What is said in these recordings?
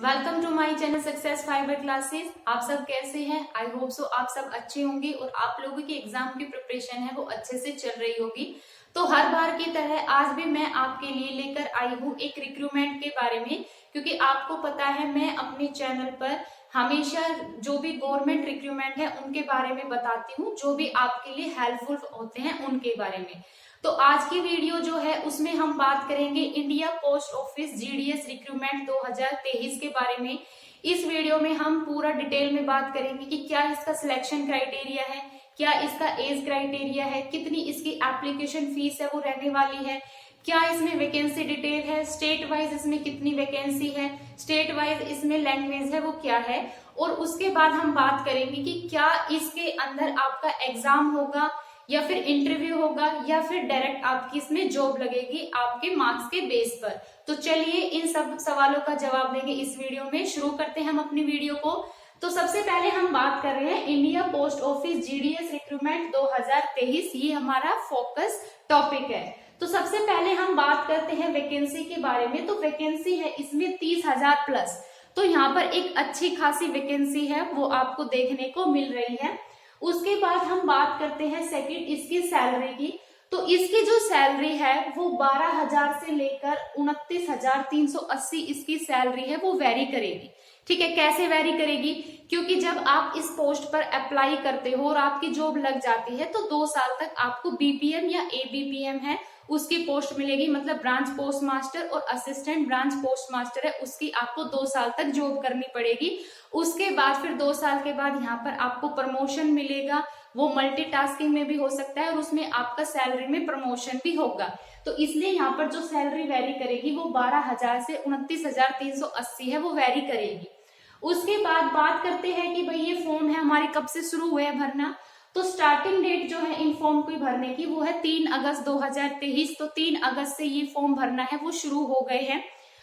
Welcome to my channel success fibre classes. आप सब कैसे हैं? आई होप सो आप सब अच्छे होंगे और आप लोगों की एग्जाम की प्रिपरेशन है वो अच्छे से चल रही होगी। तो हर बार की तरह आज भी मैं आपके लिए लेकर आई हूँ एक रिक्रूटमेंट के बारे में, क्योंकि आपको पता है मैं अपने चैनल पर हमेशा जो भी गवर्नमेंट रिक्रूटमेंट है उनके बारे में बताती हूँ, जो भी आपके लिए हेल्पफुल होते हैं उनके बारे में। तो आज की वीडियो जो है उसमें हम बात करेंगे India post office GDS recruitment 2023 के बारे में। इस वीडियो में हम पूरा डिटेल में बात करेंगे कि क्या इसका सिलेक्शन क्राइटेरिया है, क्या इसका एज क्राइटेरिया है, कितनी इसकी एप्लीकेशन फीस है वो रहने वाली है, क्या इसमें वैकेंसी डिटेल है, स्टेट वाइज इसमें कितनी वैकेंसी है, स्टेट वाइज इसमें लैंग्वेज है वो क्या है, और उसके बाद हम बात करेंगे कि क्या इसके अंदर आपका एग्जाम होगा या फिर इंटरव्यू होगा या फिर डायरेक्ट आपकी इसमें जॉब लगेगी आपके मार्क्स के बेस पर। तो चलिए इन सब सवालों का जवाब देंगे इस वीडियो में। शुरू करते हैं हम अपनी वीडियो को। तो सबसे पहले हम बात कर रहे हैं India post office GDS recruitment 2023, ये हमारा फोकस टॉपिक है। तो सबसे पहले हम बात करते हैं वैकेंसी के बारे में। तो वैकेंसी है इसमें 30,000 प्लस, तो यहाँ पर एक अच्छी खासी वैकेंसी है वो आपको देखने को मिल रही है। उसके बाद हम बात करते हैं सेकंड इसकी सैलरी की। तो इसकी जो सैलरी है वो 12,000 से लेकर 29,380 इसकी सैलरी है वो वेरी करेगी। ठीक है, कैसे वेरी करेगी? क्योंकि जब आप इस पोस्ट पर अप्लाई करते हो और आपकी जॉब लग जाती है तो 2 साल तक आपको बीपीएम या एबीपीएम है उसकी पोस्ट मिलेगी, मतलब ब्रांच पोस्ट मास्टर और असिस्टेंट ब्रांच पोस्ट मास्टर है उसकी आपको 2 साल तक जॉब करनी पड़ेगी। उसके बाद फिर 2 साल के बाद यहाँ पर आपको प्रमोशन मिलेगा, वो मल्टीटास्किंग में भी हो सकता है और उसमें आपका सैलरी में प्रमोशन भी होगा। तो इसलिए यहाँ पर जो सैलरी वेरी करेगी वो 12,000 से 29,380 है वो वेरी करेगी। उसके बाद बात करते हैं कि भाई ये फॉर्म है हमारे कब से शुरू हुए हैं भरना। तो स्टार्टिंग डेट जो है इन फॉर्म को भरने की वो है 3 अगस्त 2023। तो 3 अगस्त से ये फॉर्म भरना है वो शुरू हो गए हैं।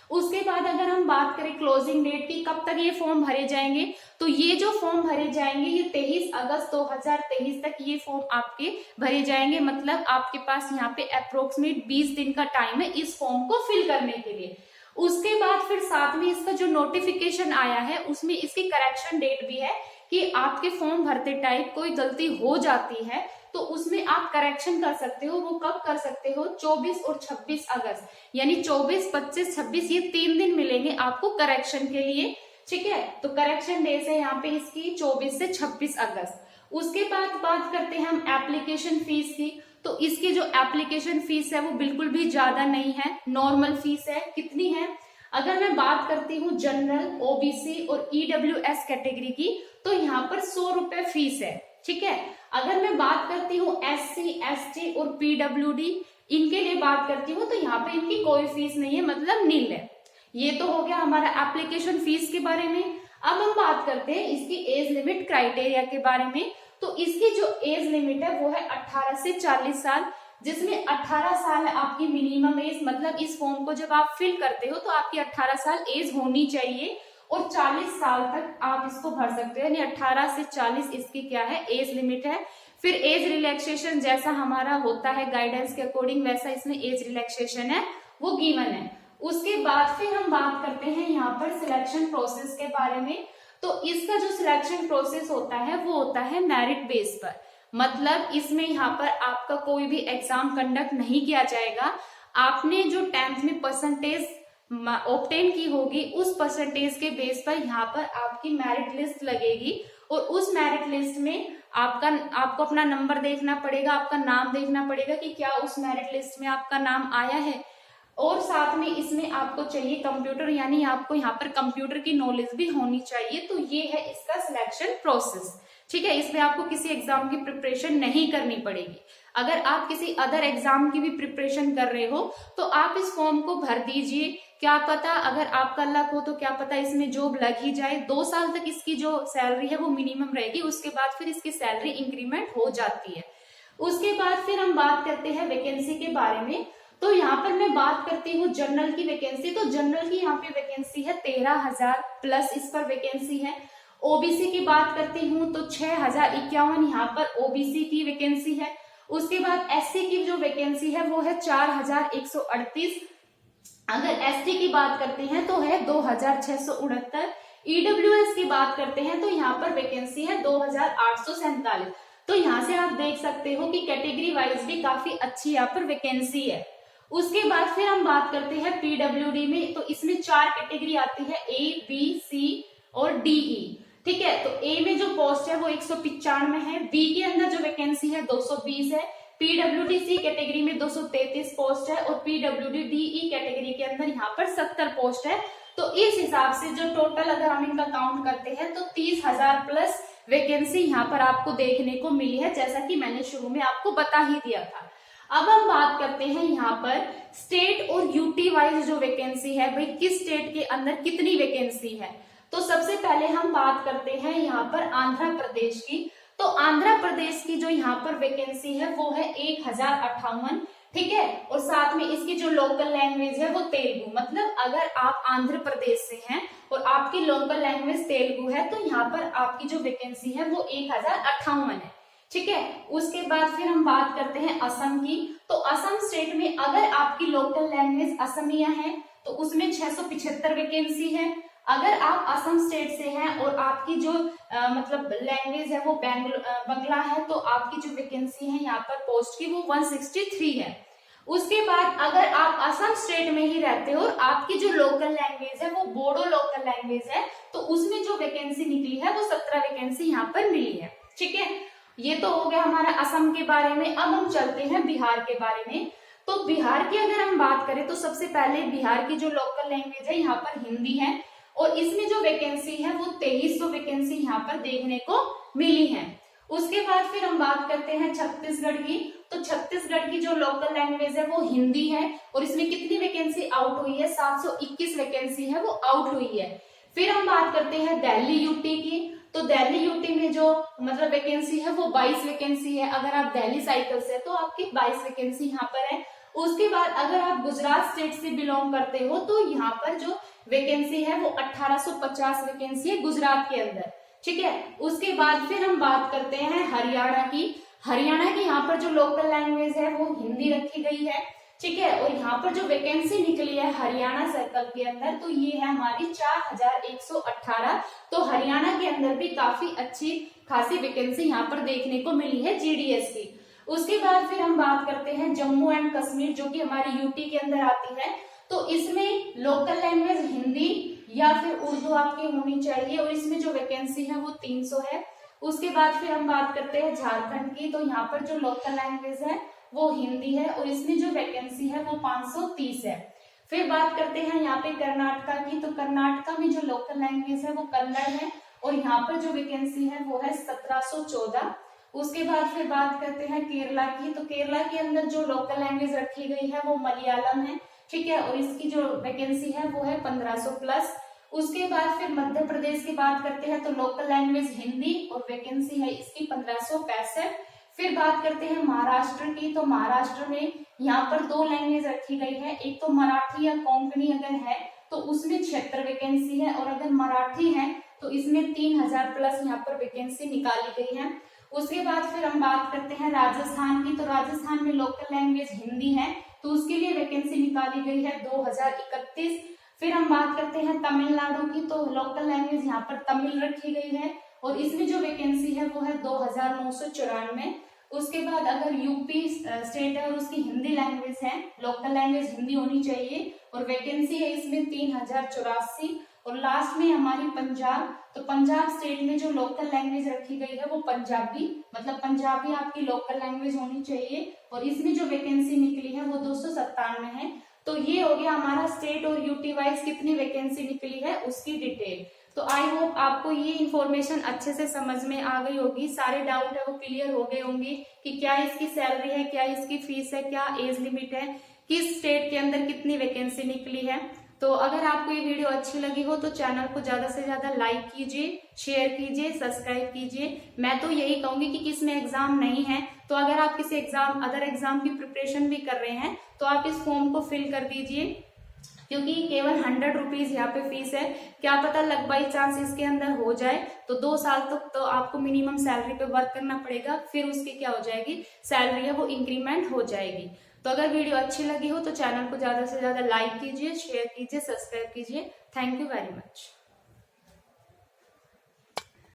उसके बाद अगर हम बात करें क्लोजिंग डेट की, कब तक ये फॉर्म भरे जाएंगे, तो ये जो फॉर्म भरे जाएंगे ये 23 अगस्त 2023 तक ये फॉर्म आपके भरे जाएंगे। मतलब आपके पास यहाँ पे अप्रोक्सीमेट 20 दिन का टाइम है इस फॉर्म को फिल करने के लिए। उसके बाद फिर साथ में इसका जो नोटिफिकेशन आया है उसमें इसकी करेक्शन डेट भी है कि आपके फॉर्म भरते टाइम कोई गलती हो जाती है तो उसमें आप करेक्शन कर सकते हो। वो कब कर सकते हो? 24 और 26 अगस्त, यानी 24, 25, 26 ये 3 दिन मिलेंगे आपको करेक्शन के लिए। ठीक है, तो करेक्शन डेज है यहाँ पे इसकी 24 से 26 अगस्त। उसके बाद बात करते हैं हम एप्लीकेशन फीस की। तो इसकी जो एप्लीकेशन फीस है वो बिल्कुल भी ज्यादा नहीं है, नॉर्मल फीस है। कितनी है? अगर मैं बात करती हूँ जनरल, ओबीसी और ईडब्ल्यूएस कैटेगरी की, तो यहाँ पर 100 रुपए फीस है। ठीक है, अगर मैं बात करती हूँ एससी, एसटी और पीडब्ल्यूडी, इनके लिए बात करती हूँ तो यहाँ पे इनकी कोई फीस नहीं है, मतलब नील है। ये तो हो गया हमारा एप्लीकेशन फीस के बारे में। अब हम बात करते हैं इसकी एज लिमिट क्राइटेरिया के बारे में। तो इसकी जो एज लिमिट है वो है 18 से 40 साल, जिसमें 18 साल है आपकी मिनिमम एज। मतलब इस फॉर्म को जब आप फिल करते हो तो आपकी 18 साल एज होनी चाहिए और 40 साल तक आप इसको भर सकते हो, यानी 18 से 40 इसकी क्या है? एज लिमिट है। फिर एज रिलैक्सेशन जैसा हमारा होता है गाइडेंस के अकॉर्डिंग, वैसा इसमें एज रिलैक्सेशन है वो गिवन है। उसके बाद फिर हम बात करते हैं यहाँ पर सिलेक्शन प्रोसेस के बारे में। तो इसका जो सिलेक्शन प्रोसेस होता है वो होता है मेरिट बेस पर। मतलब इसमें यहाँ पर आपका कोई भी एग्जाम कंडक्ट नहीं किया जाएगा। आपने जो 10th में परसेंटेज ऑब्टेन की होगी उस परसेंटेज के बेस पर यहाँ पर आपकी मेरिट लिस्ट लगेगी और उस मेरिट लिस्ट में आपको अपना नंबर देखना पड़ेगा, आपका नाम देखना पड़ेगा कि क्या उस मेरिट लिस्ट में आपका नाम आया है। और साथ में इसमें आपको चाहिए कंप्यूटर, यानी आपको यहाँ पर कंप्यूटर की नॉलेज भी होनी चाहिए। तो ये है इसका सिलेक्शन प्रोसेस। ठीक है, इसमें आपको किसी एग्जाम की प्रिपरेशन नहीं करनी पड़ेगी। अगर आप किसी अदर एग्जाम की भी प्रिपरेशन कर रहे हो तो आप इस फॉर्म को भर दीजिए। क्या पता अगर आपका लक हो तो क्या पता इसमें जॉब लग ही जाए। 2 साल तक इसकी जो सैलरी है वो मिनिमम रहेगी, उसके बाद फिर इसकी सैलरी इंक्रीमेंट हो जाती है। उसके बाद फिर हम बात करते हैं वैकेंसी के बारे में। तो यहाँ पर मैं बात करती हूँ जनरल की वैकेंसी। तो जनरल की यहाँ पे वैकेंसी है 13,000 प्लस इस पर वैकेंसी है। ओबीसी की बात करती हूँ तो 6,051 यहाँ पर ओबीसी की वैकेंसी है। उसके बाद एससी की जो वैकेंसी है वो है 4,138। अगर एसटी की बात करते हैं तो है 2669। ईडब्ल्यूएस की बात करते हैं तो यहाँ पर वैकेंसी है 2847। तो यहाँ से आप देख सकते हो कि कैटेगरी वाइज भी काफी अच्छी यहाँ पर वैकेंसी है। उसके बाद फिर हम बात करते हैं पीडब्ल्यूडी में, तो इसमें 4 कैटेगरी आती है, ए बी सी और डीई। ठीक है, तो ए में जो पोस्ट है वो 195 है, बी के अंदर जो वैकेंसी है 220 है, पीडब्ल्यूडी सी कैटेगरी में 233 पोस्ट है और पीडब्ल्यूडी डीई कैटेगरी के अंदर यहाँ पर 70 पोस्ट है। तो इस हिसाब से जो टोटल अगर हम इनका काउंट करते हैं तो 30,000 प्लस वैकेंसी यहाँ पर आपको देखने को मिली है, जैसा कि मैंने शुरू में आपको बता ही दिया था। अब हम बात करते हैं यहाँ पर स्टेट और यूटी वाइज जो वैकेंसी है, भाई किस स्टेट के अंदर कितनी वैकेंसी है। तो सबसे पहले हम बात करते हैं यहाँ पर आंध्र प्रदेश की। तो आंध्र प्रदेश की जो यहाँ पर वैकेंसी है वो है 1058। ठीक है, और साथ में इसकी जो लोकल लैंग्वेज है वो तेलुगु। मतलब अगर आप आंध्र प्रदेश से हैं और आपकी लोकल लैंग्वेज तेलुगु है तो यहाँ पर आपकी जो वैकेंसी है वो 1058 है। ठीक है, उसके बाद फिर हम बात करते हैं असम की। तो असम स्टेट में अगर आपकी लोकल लैंग्वेज असमिया है तो उसमें 675 वैकेंसी है। अगर आप असम स्टेट से हैं और आपकी जो मतलब लैंग्वेज है वो बंगला है तो आपकी जो वैकेंसी है यहाँ पर पोस्ट की वो 163 है। उसके बाद अगर आप असम स्टेट में ही रहते हो और आपकी जो लोकल लैंग्वेज है वो बोडो लोकल लैंग्वेज है तो उसमें जो वैकेंसी निकली है वो 17 वैकेंसी यहाँ पर मिली है। ठीक है, ये तो हो गया हमारा असम के बारे में। अब हम चलते हैं बिहार के बारे में। तो बिहार की अगर हम बात करें तो सबसे पहले बिहार की जो लोकल लैंग्वेज है यहाँ पर हिंदी है और इसमें जो वैकेंसी है वो 2300 वैकेंसी यहाँ पर देखने को मिली है। उसके बाद फिर हम बात करते हैं छत्तीसगढ़ की। तो छत्तीसगढ़ की जो लोकल लैंग्वेज है वो हिंदी है और इसमें कितनी वैकेंसी आउट हुई है, 721 वैकेंसी है वो आउट हुई है। फिर हम बात करते हैं दिल्ली यूटी की। तो दिल्ली यूटी में जो मतलब वैकेंसी है वो 22 वैकेंसी है। अगर आप दिल्ली साइकिल से तो आपकी 22 वैकेंसी यहाँ पर है। उसके बाद अगर आप गुजरात स्टेट से बिलोंग करते हो तो यहाँ पर जो वैकेंसी है वो 1850 वैकेंसी है गुजरात के अंदर। ठीक है, उसके बाद फिर हम बात करते हैं हरियाणा की। हरियाणा की यहाँ पर जो लोकल लैंग्वेज है वो हिंदी रखी गई है। ठीक है, और यहाँ पर जो वैकेंसी निकली है हरियाणा सर्कल के अंदर तो ये है हमारी 4118। तो हरियाणा के अंदर भी काफी अच्छी खासी वैकेंसी यहाँ पर देखने को मिली है जीडीएस की। उसके बाद फिर हम बात करते हैं जम्मू एंड कश्मीर जो कि हमारी यूटी के अंदर आती है। तो इसमें लोकल लैंग्वेज हिंदी या फिर उर्दू आपकी होनी चाहिए और इसमें जो वैकेंसी है वो 300 है। उसके बाद फिर हम बात करते हैं झारखंड की। तो यहाँ पर जो लोकल लैंग्वेज है वो हिंदी है और इसमें जो वैकेंसी है वो 530 है। फिर बात करते हैं यहाँ पे कर्नाटका की। तो कर्नाटका में जो लोकल लैंग्वेज है वो कन्नड़ है और यहाँ पर जो वैकेंसी है वो है 1714। उसके बाद फिर बात करते हैं केरला की। तो केरला के अंदर जो लोकल लैंग्वेज रखी गई है वो मलयालम है। ठीक है, और इसकी जो वैकेंसी है वो है 1500 प्लस। उसके बाद फिर मध्य प्रदेश की बात करते हैं तो लोकल लैंग्वेज हिंदी और वैकेंसी है इसकी 1565। फिर बात करते हैं महाराष्ट्र की। तो महाराष्ट्र में यहाँ पर 2 लैंग्वेज रखी गई है, एक तो मराठी या कोंकणी अगर है तो उसमें 76 वैकेंसी है और अगर मराठी है तो इसमें 3000 प्लस यहाँ पर वैकेंसी निकाली गई है। उसके बाद फिर हम बात करते हैं राजस्थान की। तो राजस्थान में लोकल लैंग्वेज हिंदी है तो उसके लिए वैकेंसी निकाली गई है 2031। फिर हम बात करते हैं तमिलनाडु की। तो लोकल लैंग्वेज यहाँ पर तमिल रखी गई है और इसमें जो वैकेंसी है वो है 2994। उसके बाद अगर यूपी स्टेट है और उसकी हिंदी लैंग्वेज है, लोकल लैंग्वेज हिंदी होनी चाहिए और वैकेंसी है इसमें 3084। और लास्ट में हमारी पंजाब। तो पंजाब स्टेट में जो लोकल लैंग्वेज रखी गई है वो पंजाबी, मतलब पंजाबी आपकी लोकल लैंग्वेज होनी चाहिए और इसमें जो वैकेंसी निकली है वो 297 है। तो ये हो गया हमारा स्टेट और यूटी वाइज कितनी वैकेंसी निकली है उसकी डिटेल। तो आई होप आपको ये इन्फॉर्मेशन अच्छे से समझ में आ गई होगी, सारे डाउट है वो क्लियर हो गए होंगे कि क्या इसकी सैलरी है, क्या इसकी फीस है, क्या एज लिमिट है, किस स्टेट के अंदर कितनी वैकेंसी निकली है। तो अगर आपको ये वीडियो अच्छी लगी हो तो चैनल को ज्यादा से ज्यादा लाइक कीजिए, शेयर कीजिए, सब्सक्राइब कीजिए। मैं तो यही कहूंगी कि किसमें एग्जाम नहीं है तो अगर आप किसी अदर एग्जाम की प्रिपरेशन भी कर रहे हैं तो आप इस फॉर्म को फिल कर दीजिए, क्योंकि केवल 100 रुपीज यहाँ पे फीस है। क्या पता लक बाई चांस इसके अंदर हो जाए तो 2 साल तक तो आपको मिनिमम सैलरी पे वर्क करना पड़ेगा, फिर उसकी क्या हो जाएगी सैलरी है वो इंक्रीमेंट हो जाएगी। तो अगर वीडियो अच्छी लगी हो तो चैनल को ज्यादा से ज्यादा लाइक कीजिए, शेयर कीजिए, सब्सक्राइब कीजिए। Thank you very much.